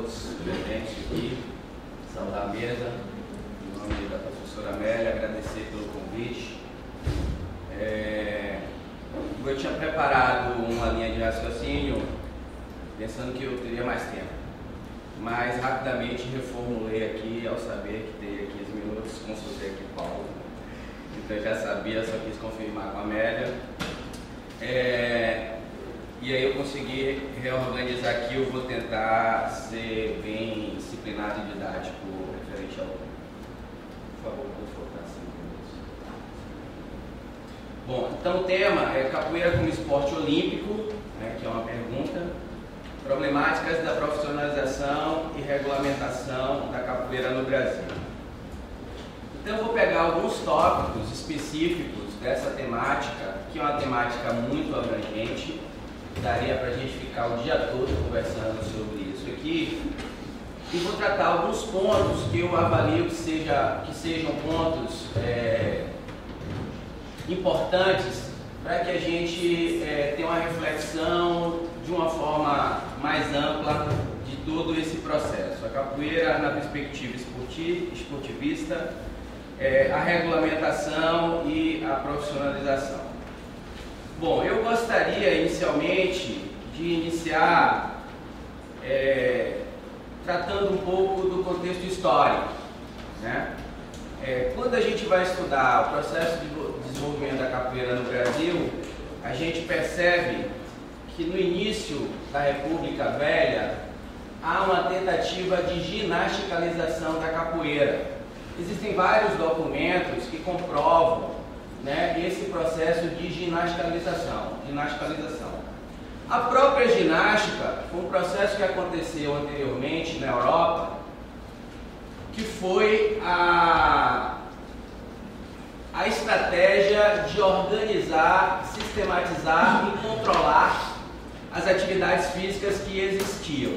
todos presentes aqui, saudar a mesa, em nome da professora Amélia, agradecer pelo convite. Eu tinha preparado uma linha de raciocínio pensando que eu teria mais tempo, mas rapidamente reformulei aqui ao saber que teria 15 minutos, consultei aqui o Paulo, então eu já sabia, só quis confirmar com a Amélia. E aí eu consegui reorganizar aqui, eu vou tentar ser bem disciplinado e didático referente ao... Por favor, vou focar 5 minutos. Bom, então o tema é capoeira como esporte olímpico, né, que é uma pergunta. Problemáticas da profissionalização e regulamentação da capoeira no Brasil. Então eu vou pegar alguns tópicos específicos dessa temática, que é uma temática muito abrangente. Daria para a gente ficar o dia todo conversando sobre isso aqui, e vou tratar alguns pontos que eu avalio que sejam pontos importantes para que a gente tenha uma reflexão de uma forma mais ampla de todo esse processo. A capoeira na perspectiva esportivista, a regulamentação e a profissionalização. Bom, eu gostaria inicialmente de iniciar tratando um pouco do contexto histórico, né? Quando a gente vai estudar o processo de desenvolvimento da capoeira no Brasil, a gente percebe que no início da República Velha há uma tentativa de ginasticalização da capoeira. Existem vários documentos que comprovam, né, esse processo de ginasticalização. A própria ginástica foi um processo que aconteceu anteriormente na Europa, que foi a estratégia de organizar, sistematizar e controlar as atividades físicas que existiam.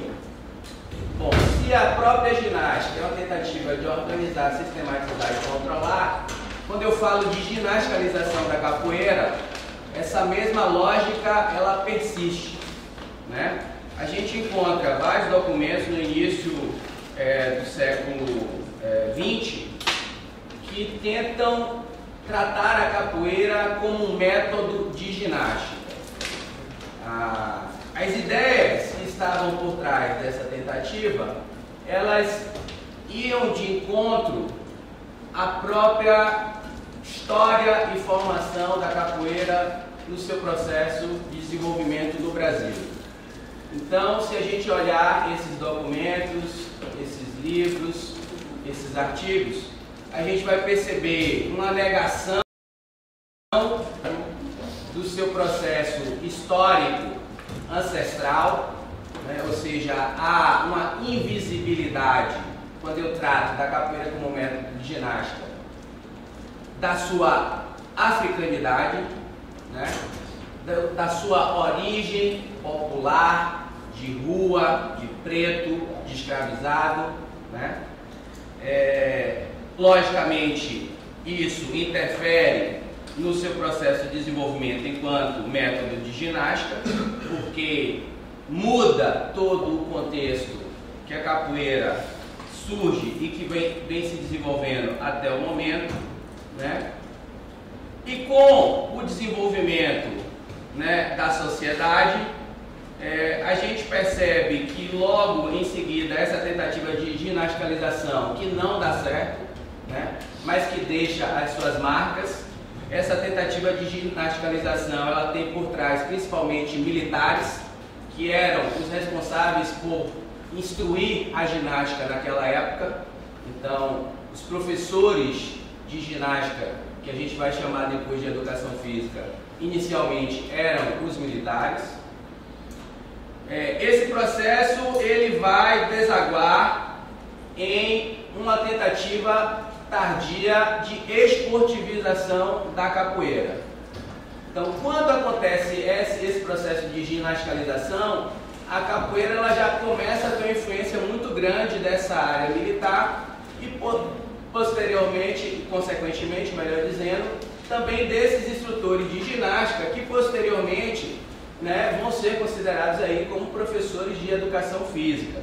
Bom, se a própria ginástica é uma tentativa de organizar, sistematizar e controlar, quando eu falo de ginasticalização da capoeira, essa mesma lógica ela persiste, né? A gente encontra vários documentos no início do século XX que tentam tratar a capoeira como um método de ginástica. As ideias que estavam por trás dessa tentativa, elas iam de encontro à própria história e formação da capoeira no seu processo de desenvolvimento no Brasil. Então, se a gente olhar esses documentos, esses livros, esses artigos, a gente vai perceber uma negação do seu processo histórico ancestral, né? Ou seja, há uma invisibilidade, quando eu trato da capoeira como método de ginástica, da sua africanidade, né? Da sua origem popular, de rua, de preto, de escravizado, né? Logicamente, isso interfere no seu processo de desenvolvimento enquanto método de ginástica, porque muda todo o contexto que a capoeira surge e que vem se desenvolvendo até o momento, né? E com o desenvolvimento, né, da sociedade, a gente percebe que logo em seguida essa tentativa de ginasticalização, que não dá certo, né, mas que deixa as suas marcas, essa tentativa de ginasticalização ela tem por trás principalmente militares, que eram os responsáveis por instruir a ginástica naquela época. Então, os professores de ginástica, que a gente vai chamar depois de educação física, inicialmente eram os militares. Esse processo ele vai desaguar em uma tentativa tardia de esportivização da capoeira. Então, quando acontece esse processo de ginasticalização, a capoeira ela já começa a ter uma influência muito grande dessa área militar e posteriormente, consequentemente, melhor dizendo, também desses instrutores de ginástica que posteriormente, né, vão ser considerados aí como professores de educação física.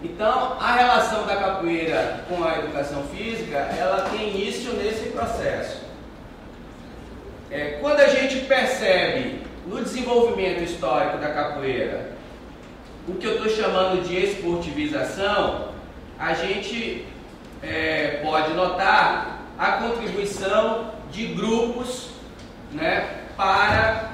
Então, a relação da capoeira com a educação física, ela tem início nesse processo. Quando a gente percebe no desenvolvimento histórico da capoeira o que eu estou chamando de esportivização, a gente pode notar a contribuição de grupos, né, para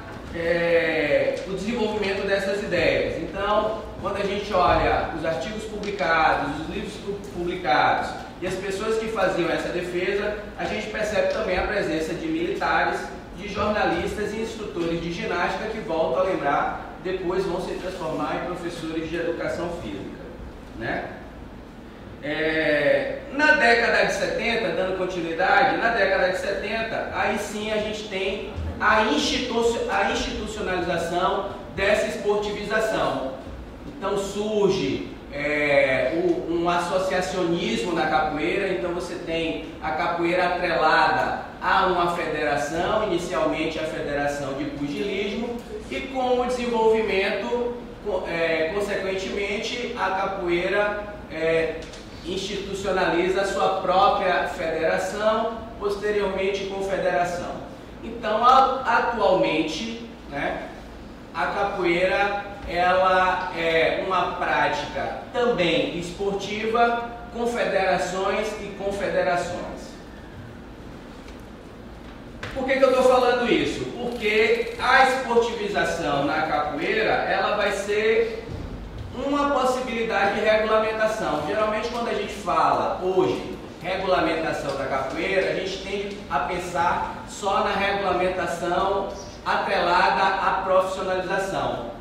o desenvolvimento dessas ideias. Então, quando a gente olha os artigos publicados, os livros publicados e as pessoas que faziam essa defesa, a gente percebe também a presença de militares, de jornalistas e instrutores de ginástica que, volto a lembrar, depois vão se transformar em professores de educação física, né? Na década de 70, dando continuidade, na década de 70, aí sim a gente tem a institucionalização dessa esportivização. Então surge um associacionismo na capoeira, então você tem a capoeira atrelada a uma federação, inicialmente a Federação de Pugilismo, e com o desenvolvimento, consequentemente, a capoeira institucionaliza a sua própria federação, posteriormente confederação. Então, atualmente, né, a capoeira ela é uma prática também esportiva, com federações e confederações. Por que eu estou falando isso? Porque a esportivização na capoeira ela vai ser uma possibilidade de regulamentação. Geralmente, quando a gente fala hoje regulamentação da capoeira, a gente tende a pensar só na regulamentação atrelada à profissionalização.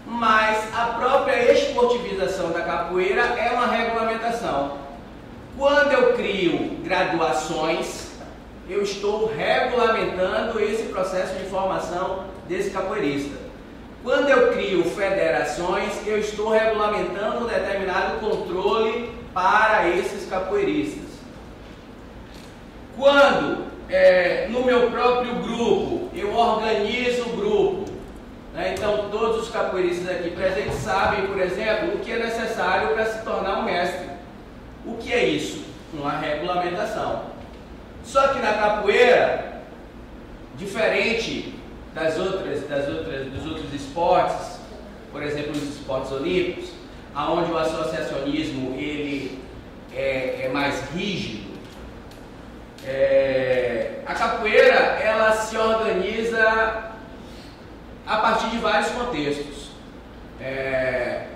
Mas a própria esportivização da capoeira é uma regulamentação. Quando eu crio graduações, eu estou regulamentando esse processo de formação desse capoeirista. Quando eu crio federações, eu estou regulamentando um determinado controle para esses capoeiristas. Quando, no meu próprio grupo, eu organizo o grupo, né? Então todos os capoeiristas aqui presentes sabem, por exemplo, o que é necessário para se tornar um mestre. O que é isso? Uma regulamentação. Só que na capoeira, diferente dos outros esportes, por exemplo, os esportes olímpicos, onde o associacionismo ele é mais rígido, a capoeira ela se organiza a partir de vários contextos.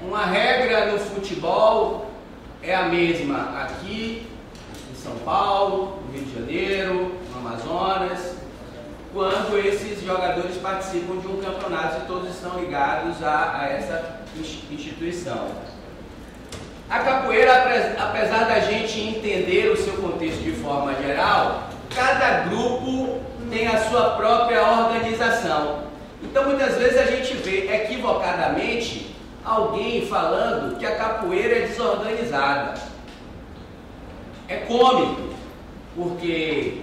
Uma regra no futebol é a mesma aqui em São Paulo, no Rio de Janeiro, no Amazonas, quando esses jogadores participam de um campeonato e todos estão ligados a essa instituição. A capoeira, apesar da gente entender o seu contexto de forma geral, cada grupo tem a sua própria organização. Então muitas vezes a gente vê equivocadamente alguém falando que a capoeira é desorganizada. É cômico, porque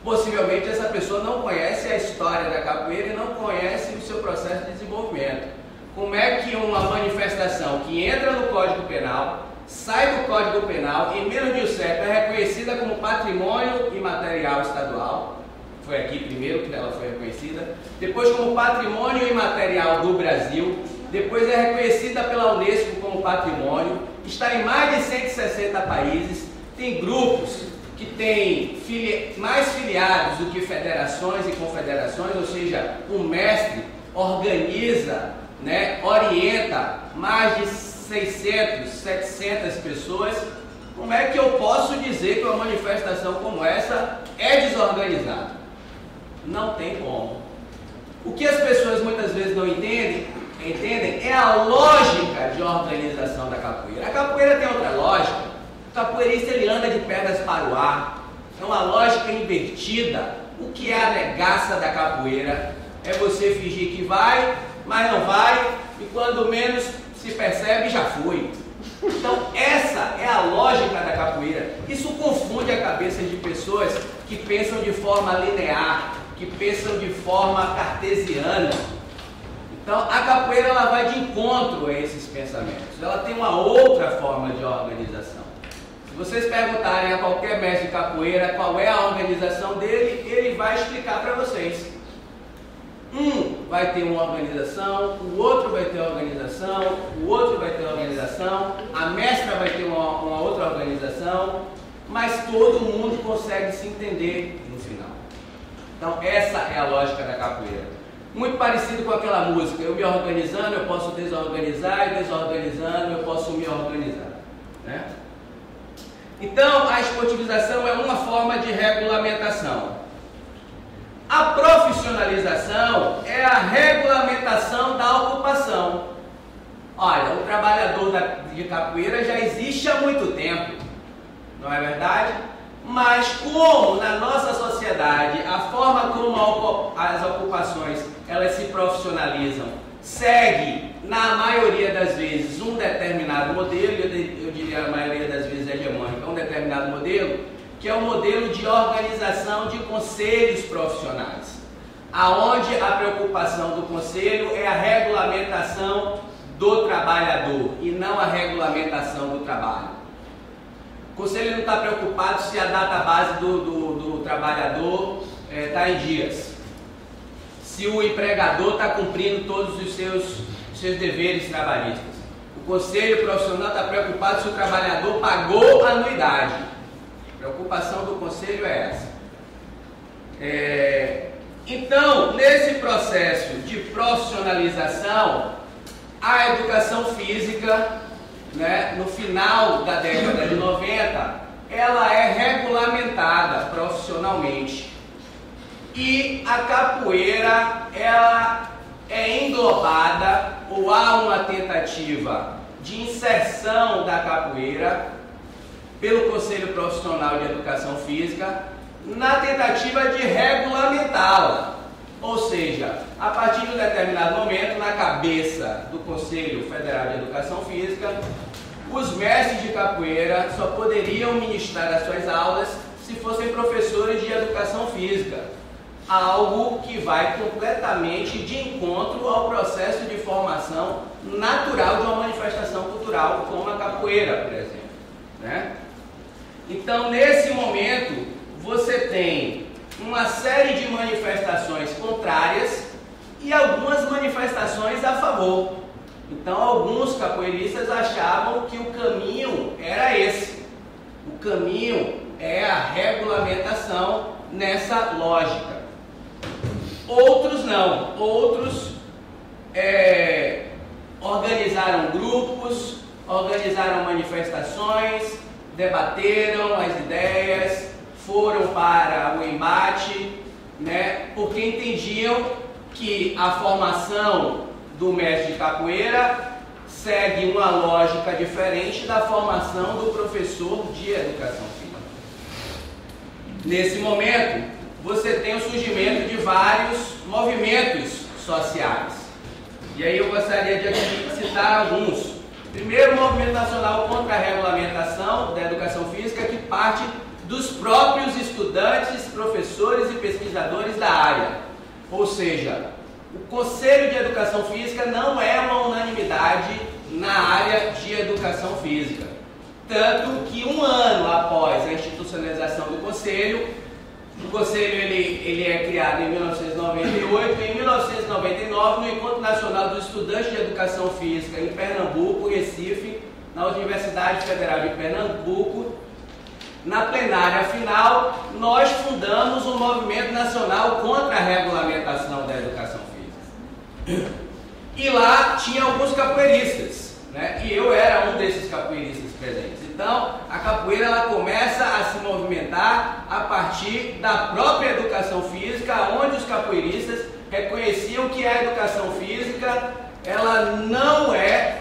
possivelmente essa pessoa não conhece a história da capoeira e não conhece o seu processo de desenvolvimento. Como é que uma manifestação que entra no Código Penal, sai do Código Penal, em menos de um século é reconhecida como patrimônio imaterial estadual, foi aqui primeiro que ela foi reconhecida, depois como patrimônio imaterial do Brasil, depois é reconhecida pela Unesco como patrimônio, está em mais de 160 países, tem grupos que têm mais filiados do que federações e confederações, ou seja, o mestre organiza, né, orienta mais de 600, 700 pessoas. Como é que eu posso dizer que uma manifestação como essa é desorganizada? Não tem como. O que as pessoas muitas vezes não entendem é a lógica de organização da capoeira. A capoeira tem outra lógica. O capoeirista ele anda de pernas para o ar. É uma lógica invertida. O que é a negaça da capoeira? É você fingir que vai, mas não vai, e quando menos se percebe, já foi. Então essa é a lógica da capoeira. Isso confunde a cabeça de pessoas que pensam de forma linear, que pensam de forma cartesiana. Então, a capoeira ela vai de encontro a esses pensamentos. Ela tem uma outra forma de organização. Se vocês perguntarem a qualquer mestre de capoeira qual é a organização dele, ele vai explicar para vocês. Um vai ter uma organização, o outro vai ter organização, o outro vai ter organização, a mestra vai ter uma outra organização, mas todo mundo consegue se entender no final. Então, essa é a lógica da capoeira. Muito parecido com aquela música, eu me organizando, eu posso desorganizar, e desorganizando, eu posso me organizar, né? Então, a esportivização é uma forma de regulamentação. A profissionalização é a regulamentação da ocupação. Olha, o trabalhador de capoeira já existe há muito tempo, não é verdade? Mas como na nossa sociedade a forma como as ocupações elas se profissionalizam segue, na maioria das vezes, um determinado modelo, eu diria a maioria das vezes hegemônica, um determinado modelo, que é o modelo de organização de conselhos profissionais, aonde a preocupação do conselho é a regulamentação do trabalhador e não a regulamentação do trabalho. O conselho não está preocupado se a database do trabalhador está em dias, se o empregador está cumprindo todos os seus deveres trabalhistas. O conselho profissional está preocupado se o trabalhador pagou a anuidade. A preocupação do conselho é essa. Então, nesse processo de profissionalização, a educação física, né, no final da década de 90, ela é regulamentada profissionalmente. E a capoeira, ela é englobada, ou há uma tentativa de inserção da capoeira pelo Conselho Profissional de Educação Física, na tentativa de regulamentá-la. Ou seja, a partir de um determinado momento, na cabeça do Conselho Federal de Educação Física, os mestres de capoeira só poderiam ministrar as suas aulas se fossem professores de educação física. Algo que vai completamente de encontro ao processo de formação natural de uma manifestação cultural como a capoeira, por exemplo, né? Então, nesse momento, você tem uma série de manifestações contrárias e algumas manifestações a favor. Então, alguns capoeiristas achavam que o caminho era esse. O caminho é a regulamentação nessa lógica. Outros não. Outros organizaram grupos, organizaram manifestações, debateram as ideias, foram para o embate, né, porque entendiam que a formação do mestre de capoeira segue uma lógica diferente da formação do professor de educação física. Nesse momento, você tem o surgimento de vários movimentos sociais. E aí eu gostaria de aqui citar alguns. Primeiro, o Movimento Nacional contra a Regulamentação da Educação Física, que parte dos próprios estudantes, professores e pesquisadores da área. Ou seja, o Conselho de Educação Física não é uma unanimidade na área de educação física. Tanto que um ano após a institucionalização do Conselho, o Conselho ele é criado em 1998, em 1999, no Encontro Nacional dos Estudantes de Educação Física em Pernambuco, Recife, na Universidade Federal de Pernambuco. Na plenária final, nós fundamos um movimento nacional contra a regulamentação da educação física. E lá tinha alguns capoeiristas, né? E eu era um desses capoeiristas presentes. Então, a capoeira ela começa a se movimentar a partir da própria educação física, onde os capoeiristas reconheciam que a educação física ela não é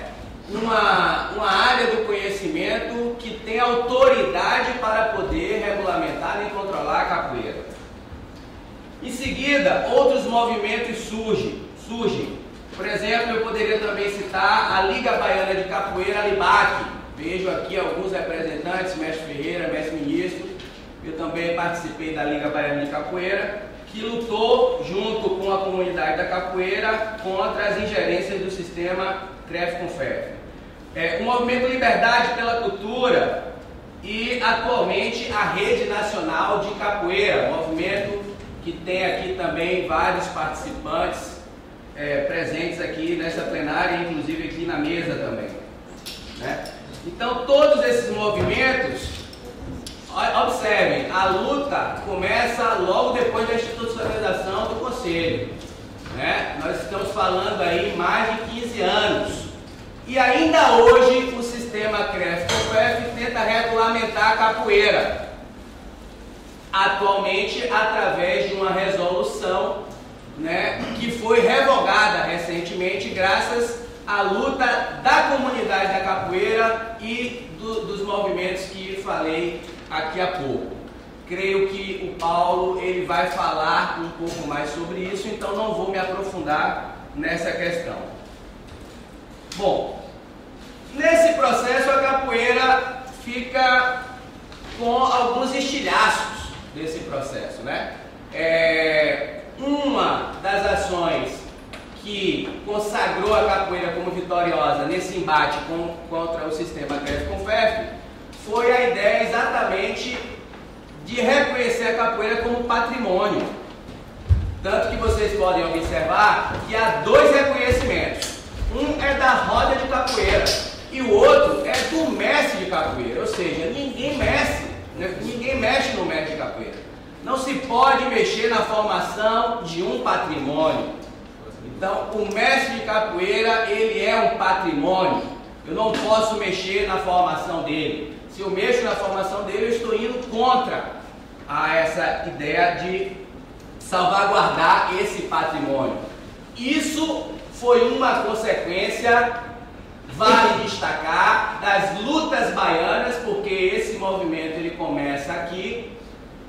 uma área do conhecimento que tem autoridade para poder regulamentar nem controlar a capoeira. Em seguida, outros movimentos surgem. Por exemplo, eu poderia também citar a Liga Baiana de Capoeira, a LIBAC. Vejo aqui alguns representantes, mestre Ferreira, mestre Ministro. Eu também participei da Liga Baiana de Capoeira, que lutou junto com a comunidade da capoeira contra as ingerências do sistema CREF-CONFEF. O movimento Liberdade pela Cultura e atualmente a Rede Nacional de Capoeira, movimento que tem aqui também vários participantes presentes aqui nessa plenária, inclusive aqui na mesa também, né? Então todos esses movimentos, observem, a luta começa logo depois da institucionalização do Conselho, né? Nós estamos falando aí mais de 15 anos e ainda hoje o sistema CREF-CONFEF tenta regulamentar a capoeira, atualmente através de uma resolução, né, que foi revogada recentemente graças à luta da comunidade da capoeira e dos movimentos que falei aqui há pouco. Creio que o Paulo ele vai falar um pouco mais sobre isso, então não vou me aprofundar nessa questão. Bom, nesse processo a capoeira fica com alguns estilhaços desse processo, né? Uma das ações que consagrou a capoeira como vitoriosa nesse embate contra o sistema CREF-CONFEF foi a ideia exatamente de reconhecer a capoeira como patrimônio. Tanto que vocês podem observar que há dois reconhecimentos. Um é da roda de capoeira e o outro é do mestre de capoeira, ou seja, ninguém mexe no mestre de capoeira. Não se pode mexer na formação de um patrimônio. Então, o mestre de capoeira, ele é um patrimônio. Eu não posso mexer na formação dele. Se eu mexo na formação dele, eu estou indo contra essa ideia de salvaguardar esse patrimônio. Isso foi uma consequência, vale destacar, das lutas baianas, porque esse movimento ele começa aqui,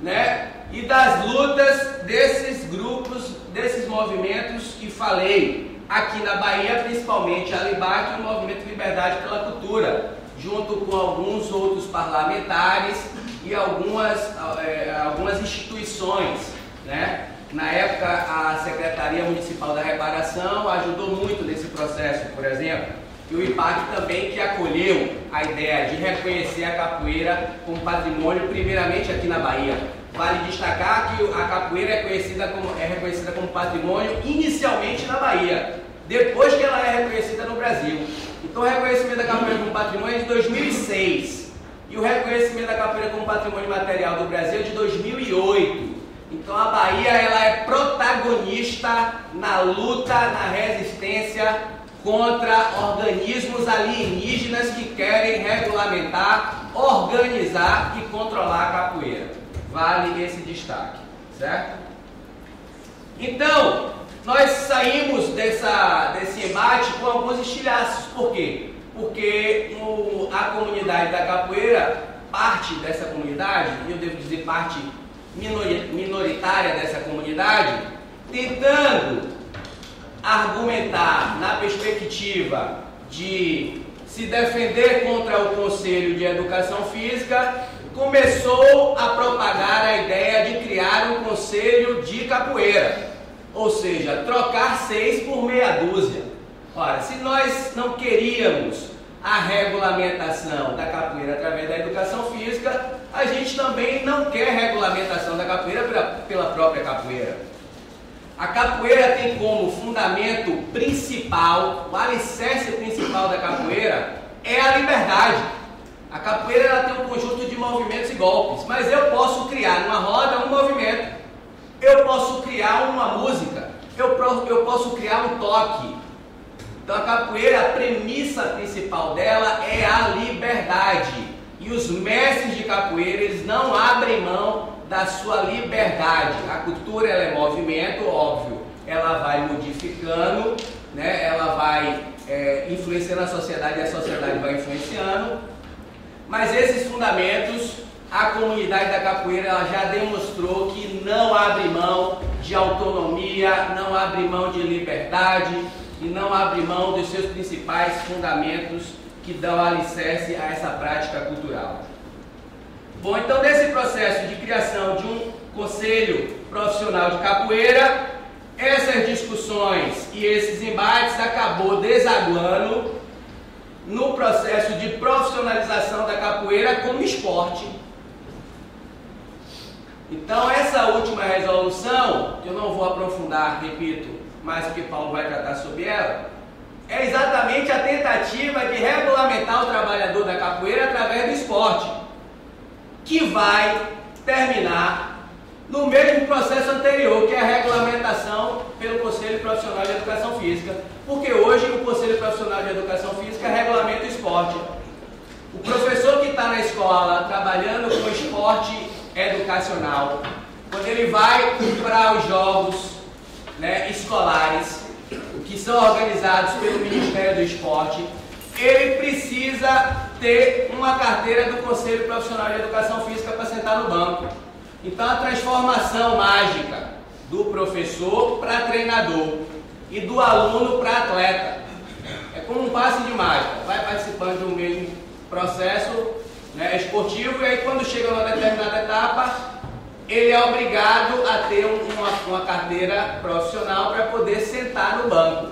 né? E das lutas desses grupos, desses movimentos que falei aqui na Bahia, principalmente a LIBAC e o Movimento Liberdade pela Cultura, junto com alguns outros parlamentares e algumas instituições, né? Na época, a Secretaria Municipal da Reparação ajudou muito nesse processo, por exemplo, e o IPAC também, que acolheu a ideia de reconhecer a capoeira como patrimônio, primeiramente aqui na Bahia. Vale destacar que a capoeira é reconhecida como patrimônio inicialmente na Bahia, depois que ela é reconhecida no Brasil. Então o reconhecimento da capoeira como patrimônio é de 2006 e o reconhecimento da capoeira como patrimônio material do Brasil é de 2008. Então a Bahia ela é protagonista na luta, na resistência contra organismos alienígenas que querem regulamentar, organizar e controlar a capoeira. Vale esse destaque, certo? Então, nós saímos desse embate com alguns estilhaços. Por quê? Porque a comunidade da capoeira, parte dessa comunidade, e eu devo dizer parte minoritária dessa comunidade, tentando argumentar na perspectiva de se defender contra o Conselho de Educação Física, começou a propagar a ideia de criar um conselho de capoeira, ou seja, trocar 6 por meia dúzia. Ora, se nós não queríamos a regulamentação da capoeira através da educação física, a gente também não quer regulamentação da capoeira pela própria capoeira. A capoeira tem como fundamento principal, o alicerce principal da capoeira é a liberdade. A capoeira ela tem um conjunto de movimentos e golpes, mas eu posso criar numa roda um movimento, eu posso criar uma música, eu posso criar um toque. Então a capoeira, a premissa principal dela é a liberdade. E os mestres de capoeira, eles não abrem mão da sua liberdade. A cultura ela é movimento, óbvio, ela vai modificando, né? Ela vai influenciando a sociedade e a sociedade vai influenciando. Mas esses fundamentos, a comunidade da capoeira ela já demonstrou que não abre mão de autonomia, não abre mão de liberdade e não abre mão dos seus principais fundamentos que dão alicerce a essa prática cultural. Bom, então nesse processo de criação de um conselho profissional de capoeira, essas discussões e esses embates acabou desaguando no processo de profissionalização da capoeira como esporte. Então essa última resolução, que eu não vou aprofundar, repito, mais porque Paulo vai tratar sobre ela, é exatamente a tentativa de regulamentar o trabalhador da capoeira através do esporte, que vai terminar no mesmo processo anterior, que é a regulamentação pelo Conselho Profissional de Educação Física, porque hoje o Conselho Profissional de Educação Física regulamenta o esporte. O professor que está na escola trabalhando com esporte educacional, quando ele vai para os jogos, né, escolares, que são organizados pelo Ministério do Esporte, ele precisa ter uma carteira do Conselho Profissional de Educação Física para sentar no banco. Então a transformação mágica do professor para treinador e do aluno para atleta é como um passe de mágica, vai participando de um mesmo processo, né, esportivo, e aí quando chega numa determinada etapa, ele é obrigado a ter uma carteira profissional para poder sentar no banco.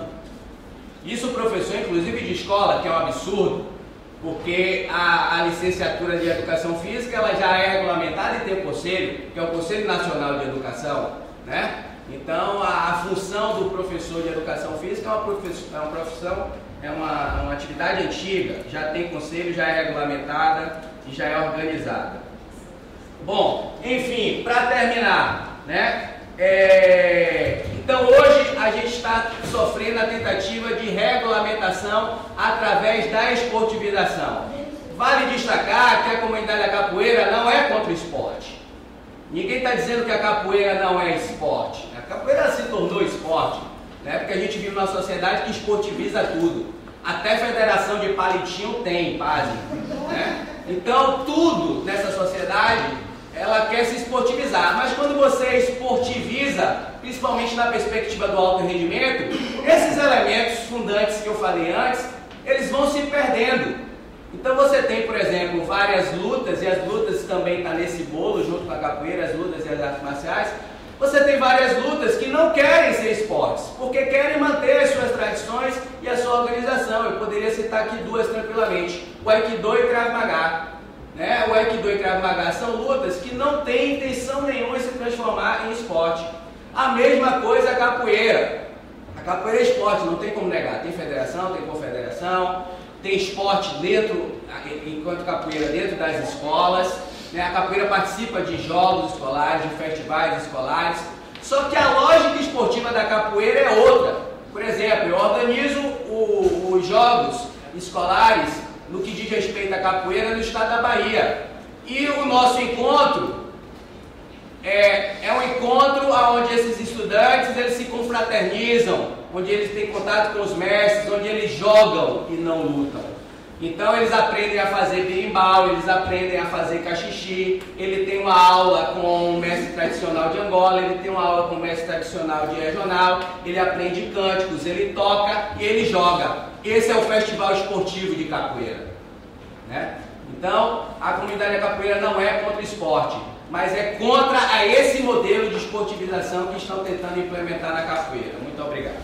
Isso o professor, inclusive de escola, que é um absurdo, porque a licenciatura de Educação Física ela já é regulamentada e tem um conselho, que é o Conselho Nacional de Educação, né? Então a função do professor de Educação Física é uma atividade antiga, já tem conselho, já é regulamentada e já é organizada. Bom, enfim, para terminar, né? Então hoje a gente está sofrendo a tentativa de regulamentação através da esportivização. Vale destacar que a comunidade da capoeira não é contra o esporte. Ninguém está dizendo que a capoeira não é esporte. A capoeira se tornou esporte, né? Porque a gente vive numa sociedade que esportiviza tudo. Até federação de palitinho tem, pasme, né? Então tudo nessa sociedade ela quer se esportivizar, mas quando você esportiviza, principalmente na perspectiva do alto rendimento, esses elementos fundantes que eu falei antes, eles vão se perdendo. Então você tem, por exemplo, várias lutas, e as lutas também estão nesse bolo, junto com a capoeira, as lutas e as artes marciais. Você tem várias lutas que não querem ser esportes, porque querem manter as suas tradições e a sua organização. Eu poderia citar aqui duas tranquilamente, o Aikido e Krav Maga. Né? O Aikido e Krav Maga são lutas que não têm intenção nenhuma em se transformar em esporte. A mesma coisa a capoeira. A capoeira é esporte, não tem como negar. Tem federação, tem confederação, tem esporte dentro, enquanto capoeira dentro das escolas. Né? A capoeira participa de jogos escolares, de festivais escolares. Só que a lógica esportiva da capoeira é outra. Por exemplo, eu organizo os jogos escolares no que diz respeito à capoeira no estado da Bahia. E o nosso encontro é um encontro onde esses estudantes eles se confraternizam, onde eles têm contato com os mestres, onde eles jogam e não lutam. Então eles aprendem a fazer berimbau, eles aprendem a fazer cachixi, ele tem uma aula com o mestre tradicional de Angola, ele tem uma aula com o mestre tradicional de regional, ele aprende cânticos, ele toca e ele joga. Esse é o festival esportivo de capoeira, né? Então, a comunidade da capoeira não é contra o esporte, mas é contra esse modelo de esportivização que estão tentando implementar na capoeira. Muito obrigado.